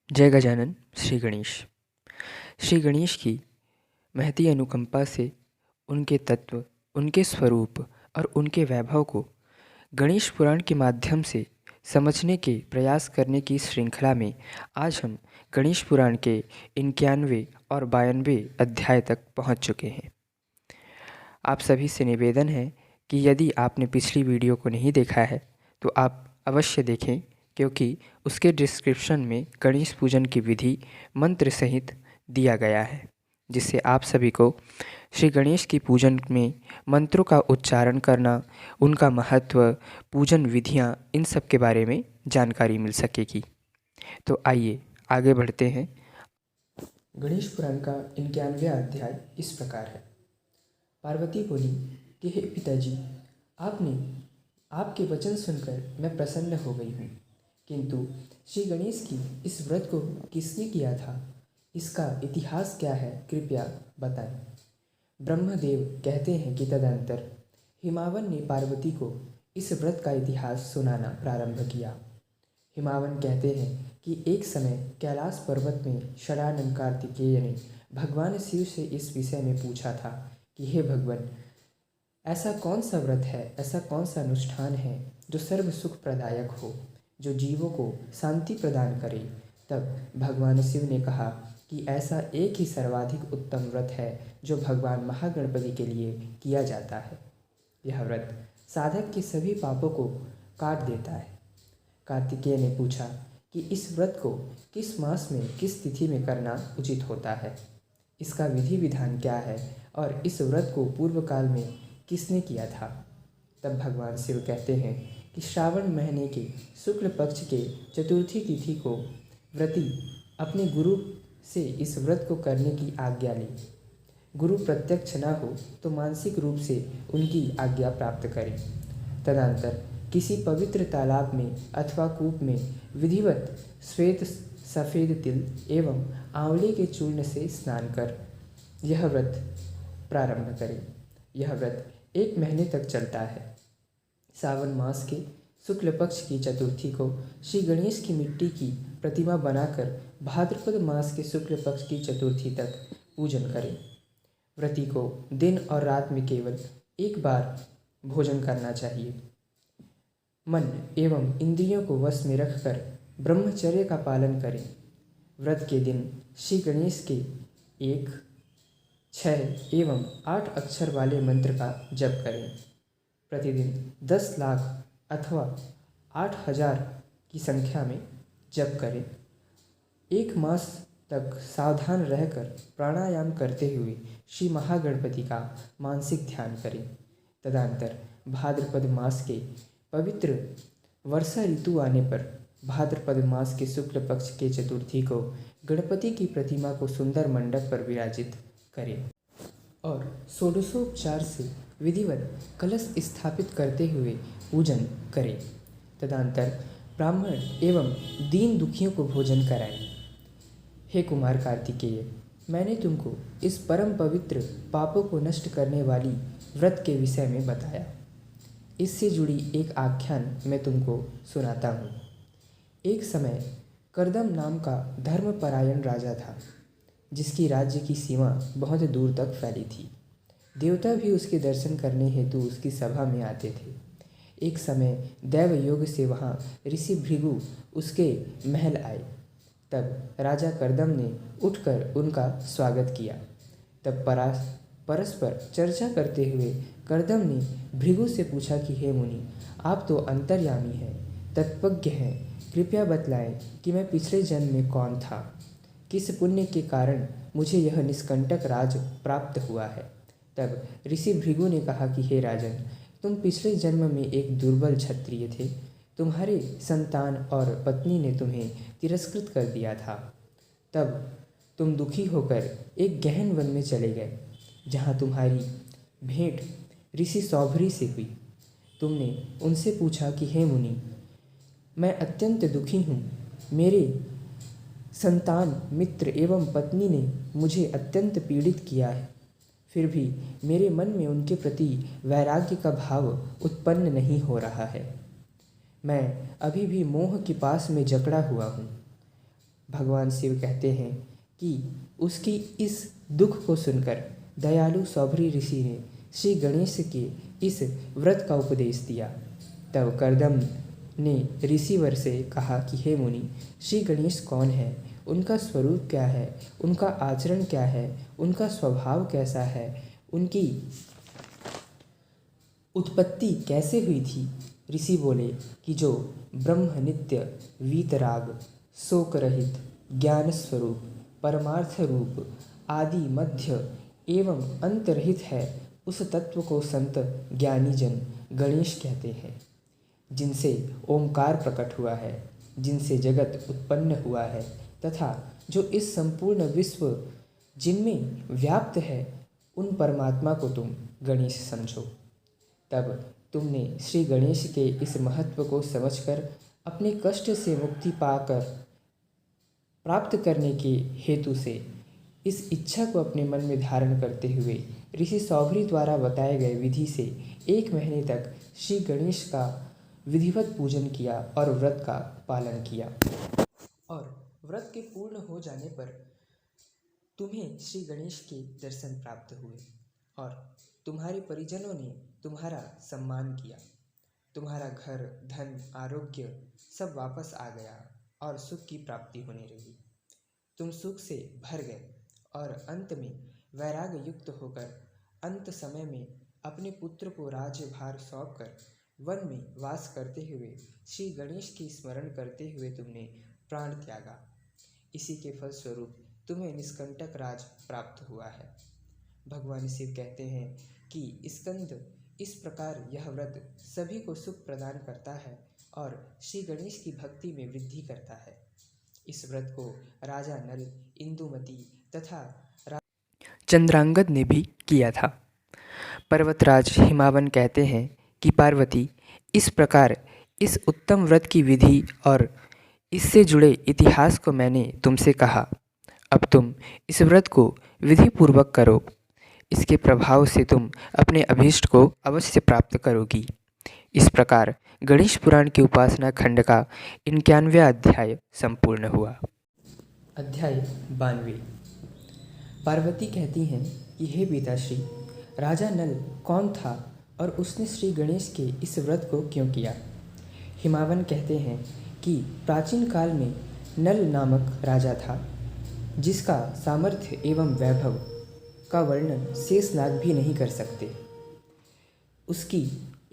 जय गजानन श्री गणेश। श्री गणेश की महती अनुकंपा से उनके तत्व, उनके स्वरूप और उनके वैभव को गणेश पुराण के माध्यम से समझने के प्रयास करने की श्रृंखला में आज हम गणेश पुराण के 91 और 92 अध्याय तक पहुंच चुके हैं। आप सभी से निवेदन है कि यदि आपने पिछली वीडियो को नहीं देखा है तो आप अवश्य देखें, क्योंकि उसके डिस्क्रिप्शन में गणेश पूजन की विधि मंत्र सहित दिया गया है, जिससे आप सभी को श्री गणेश की पूजन में मंत्रों का उच्चारण करना, उनका महत्व, पूजन विधियां, इन सब के बारे में जानकारी मिल सकेगी। तो आइए आगे बढ़ते हैं। गणेश पुराण का 91वां अध्याय इस प्रकार है। पार्वती बोली कि हे पिताजी, आपके वचन सुनकर मैं प्रसन्न हो गई हूँ, किंतु श्री गणेश की इस व्रत को किसने किया था, इसका इतिहास क्या है, कृपया बताएं। ब्रह्मदेव कहते हैं कि तदंतर हिमावन ने पार्वती को इस व्रत का इतिहास सुनाना प्रारंभ किया। हिमावन कहते हैं कि एक समय कैलाश पर्वत में षडानन कार्तिकेय ने भगवान शिव से इस विषय में पूछा था कि हे भगवान, ऐसा कौन सा व्रत है, ऐसा कौन सा अनुष्ठान है जो सर्व सुख प्रदायक हो, जो जीवों को शांति प्रदान करे। तब भगवान शिव ने कहा कि ऐसा एक ही सर्वाधिक उत्तम व्रत है जो भगवान महागणपति के लिए किया जाता है। यह व्रत साधक के सभी पापों को काट देता है। कार्तिकेय ने पूछा कि इस व्रत को किस मास में, किस तिथि में करना उचित होता है, इसका विधि विधान क्या है और इस व्रत को पूर्व काल में किसने किया था। तब भगवान शिव कहते हैं कि श्रावण महीने के शुक्ल पक्ष के चतुर्थी तिथि को व्रती अपने गुरु से इस व्रत को करने की आज्ञा ले। गुरु प्रत्यक्ष न हो तो मानसिक रूप से उनकी आज्ञा प्राप्त करें। तदनंतर किसी पवित्र तालाब में अथवा कूप में विधिवत श्वेत सफ़ेद तिल एवं आंवले के चूर्ण से स्नान कर यह व्रत प्रारंभ करें। यह व्रत 1 महीने तक चलता है। सावन मास के शुक्ल पक्ष की चतुर्थी को श्री गणेश की मिट्टी की प्रतिमा बनाकर भाद्रपद मास के शुक्ल पक्ष की चतुर्थी तक पूजन करें। व्रती को दिन और रात में केवल एक बार भोजन करना चाहिए। मन एवं इंद्रियों को वश में रखकर ब्रह्मचर्य का पालन करें। व्रत के दिन श्री गणेश के 1, 6 एवं 8 अक्षर वाले मंत्र का जप करें। प्रतिदिन 10 लाख अथवा 8,000 की संख्या में जप करें। 1 मास तक सावधान रहकर प्राणायाम करते हुए श्री महागणपति का मानसिक ध्यान करें। तदनंतर भाद्रपद मास के पवित्र वर्षा ऋतु आने पर भाद्रपद मास के शुक्ल पक्ष के चतुर्थी को गणपति की प्रतिमा को सुंदर मंडप पर विराजित करें और षोडशोपचार से विधिवत कलश स्थापित करते हुए पूजन करें। तदनंतर ब्राह्मण एवं दीन दुखियों को भोजन कराएं। हे कुमार कार्तिकेय, मैंने तुमको इस परम पवित्र पापों को नष्ट करने वाली व्रत के विषय में बताया। इससे जुड़ी एक आख्यान मैं तुमको सुनाता हूँ। एक समय करदम नाम का धर्मपरायण राजा था, जिसकी राज्य की सीमा बहुत दूर तक फैली थी। देवता भी उसके दर्शन करने हेतु उसकी सभा में आते थे। एक समय दैव योग से वहाँ ऋषि भृगु उसके महल आए। तब राजा करदम ने उठकर उनका स्वागत किया। तब परस्पर चर्चा करते हुए करदम ने भृगु से पूछा कि हे मुनि, आप तो अंतर्यामी हैं, तत्वज्ञ हैं, कृपया बतलाएं कि मैं पिछले जन्म में कौन था, किस पुण्य के कारण मुझे यह निष्कंटक राज प्राप्त हुआ है। तब ऋषि भृगु ने कहा कि हे राजन, तुम पिछले जन्म में एक दुर्बल क्षत्रिय थे। तुम्हारे संतान और पत्नी ने तुम्हें तिरस्कृत कर दिया था। तब तुम दुखी होकर एक गहन वन में चले गए, जहाँ तुम्हारी भेंट ऋषि सौभरी से हुई। तुमने उनसे पूछा कि हे मुनि, मैं अत्यंत दुखी हूँ। मेरे संतान, मित्र एवं पत्नी ने मुझे अत्यंत पीड़ित किया है। फिर भी मेरे मन में उनके प्रति वैराग्य का भाव उत्पन्न नहीं हो रहा है। मैं अभी भी मोह के पास में जकड़ा हुआ हूँ। भगवान शिव कहते हैं कि उसकी इस दुख को सुनकर दयालु सौभरी ऋषि ने श्री गणेश के इस व्रत का उपदेश दिया। तब कर्दम ने ऋषिवर से कहा कि हे मुनि, श्री गणेश कौन है, उनका स्वरूप क्या है, उनका आचरण क्या है, उनका स्वभाव कैसा है, उनकी उत्पत्ति कैसे हुई थी। ऋषि बोले कि जो ब्रह्म नित्य वीतराग शोक रहित ज्ञान स्वरूप परमार्थ रूप आदि मध्य एवं अंत रहित है, उस तत्व को संत ज्ञानी जन गणेश कहते हैं। जिनसे ओंकार प्रकट हुआ है, जिनसे जगत उत्पन्न हुआ है तथा जो इस संपूर्ण विश्व जिनमें व्याप्त है, उन परमात्मा को तुम गणेश समझो। तब तुमने श्री गणेश के इस महत्व को समझकर अपने कष्ट से मुक्ति पाकर प्राप्त करने के हेतु से इस इच्छा को अपने मन में धारण करते हुए ऋषि सौभरी द्वारा बताए गए विधि से 1 महीने तक श्री गणेश का विधिवत पूजन किया और व्रत का पालन किया। और व्रत के पूर्ण हो जाने पर तुम्हें श्री गणेश के दर्शन प्राप्त हुए और तुम्हारे परिजनों ने तुम्हारा सम्मान किया। तुम्हारा घर, धन, आरोग्य सब वापस आ गया और सुख की प्राप्ति होने लगी। तुम सुख से भर गए और अंत में वैराग्य युक्त होकर अंत समय में अपने पुत्र को राज्यभार सौंपकर वन में वास करते हुए श्री गणेश की स्मरण करते हुए तुमने प्राण त्यागा। इसी के फलस्वरूप तुम्हें निष्कंटक राज प्राप्त हुआ है। भगवान शिव कहते हैं कि स्कंद इस प्रकार यह व्रत सभी को सुख प्रदान करता है और श्री गणेश की भक्ति में वृद्धि करता है। इस व्रत को राजा नल, इंदुमती तथा चंद्रांगद ने भी किया था। पर्वतराज हिमावन कहते हैं कि पार्वती, इस प्रकार इस उत्तम व्रत की विधि और इससे जुड़े इतिहास को मैंने तुमसे कहा। अब तुम इस व्रत को विधि पूर्वक करो। इसके प्रभाव से तुम अपने अभीष्ट को अवश्य प्राप्त करोगी। इस प्रकार गणेश पुराण की उपासना खंड का 91वां अध्याय संपूर्ण हुआ। अध्याय 92। पार्वती कहती हैं कि हे पिताश्री, राजा नल कौन था और उसने श्री गणेश के इस व्रत को क्यों किया। हिमावन कहते हैं कि प्राचीन काल में नल नामक राजा था, जिसका सामर्थ्य एवं वैभव का वर्णन शेषनाग भी नहीं कर सकते। उसकी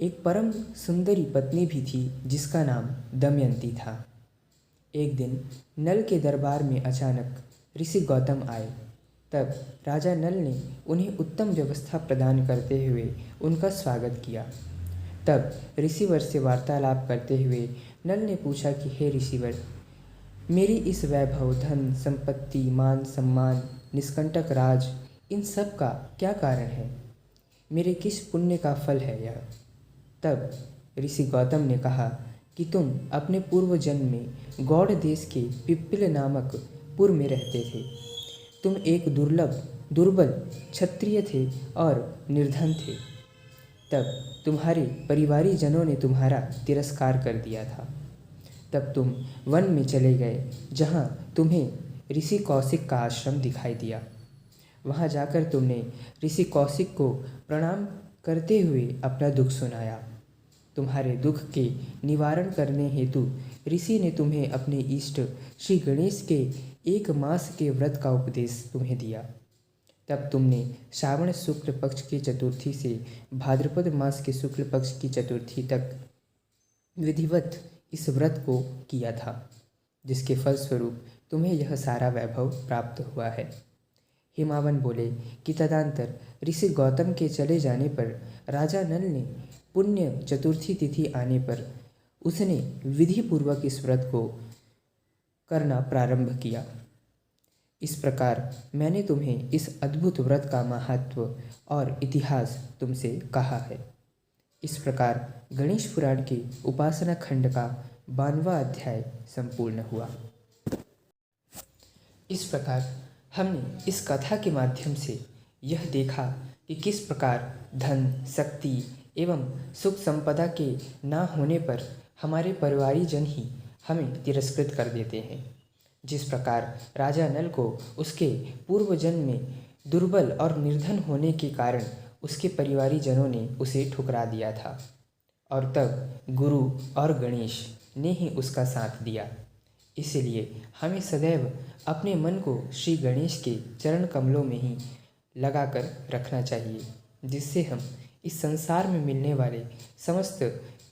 एक परम सुंदरी पत्नी भी थी, जिसका नाम दमयंती था। एक दिन नल के दरबार में अचानक ऋषि गौतम आए। तब राजा नल ने उन्हें उत्तम व्यवस्था प्रदान करते हुए उनका स्वागत किया। तब ऋषिवर से वार्तालाप करते हुए नल ने पूछा कि हे ऋषिवर, मेरी इस वैभव, धन, संपत्ति, मान, सम्मान, निष्कंटक राज, इन सब का क्या कारण है? मेरे किस पुण्य का फल है यह? तब ऋषि गौतम ने कहा कि तुम अपने पूर्व जन्म में गौड़ देश के पिप्पिल नामक पुर में रहते थे। तुम एक दुर्बल क्षत्रिय थे और निर्धन थे। तब तुम्हारे परिवारी जनों ने तुम्हारा तिरस्कार कर दिया था। तब तुम वन में चले गए, जहाँ तुम्हें ऋषि कौशिक का आश्रम दिखाई दिया। वहाँ जाकर तुमने ऋषि कौशिक को प्रणाम करते हुए अपना दुख सुनाया। तुम्हारे दुख के निवारण करने हेतु ऋषि ने तुम्हें अपने इष्ट श्री गणेश के 1 मास के व्रत का उपदेश तुम्हें दिया। तब तुमने श्रावण शुक्ल पक्ष की चतुर्थी से भाद्रपद मास के शुक्ल पक्ष की चतुर्थी तक विधिवत इस व्रत को किया था, जिसके फलस्वरूप तुम्हें यह सारा वैभव प्राप्त हुआ है। हिमावन बोले कि तदंतर ऋषि गौतम के चले जाने पर राजा नल ने पुण्य चतुर्थी तिथि आने पर उसने विधि पूर्वक इस व्रत को करना प्रारंभ किया। इस प्रकार मैंने तुम्हें इस अद्भुत व्रत का महत्व और इतिहास तुमसे कहा है। इस प्रकार गणेश पुराण के उपासना खंड का 92वां अध्याय संपूर्ण हुआ। इस प्रकार हमने इस कथा के माध्यम से यह देखा कि किस प्रकार धन, शक्ति एवं सुख संपदा के ना होने पर हमारे परिवारी जन ही हमें तिरस्कृत कर देते हैं, जिस प्रकार राजा नल को उसके पूर्व जन्म में दुर्बल और निर्धन होने के कारण उसके परिवारीजनों ने उसे ठुकरा दिया था और तब गुरु और गणेश ने ही उसका साथ दिया। इसलिए हमें सदैव अपने मन को श्री गणेश के चरण कमलों में ही लगाकर रखना चाहिए, जिससे हम इस संसार में मिलने वाले समस्त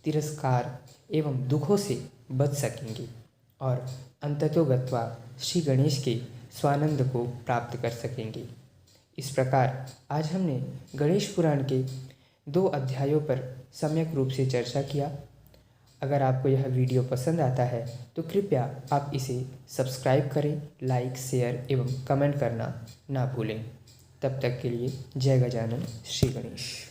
तिरस्कार एवं दुखों से बच सकेंगे और अंततोगत्वा श्री गणेश के स्वानंद को प्राप्त कर सकेंगे। इस प्रकार आज हमने गणेश पुराण के 2 अध्यायों पर सम्यक रूप से चर्चा किया। अगर आपको यह वीडियो पसंद आता है तो कृपया आप इसे सब्सक्राइब करें, लाइक, शेयर एवं कमेंट करना ना भूलें। तब तक के लिए जय गजानन, श्री गणेश।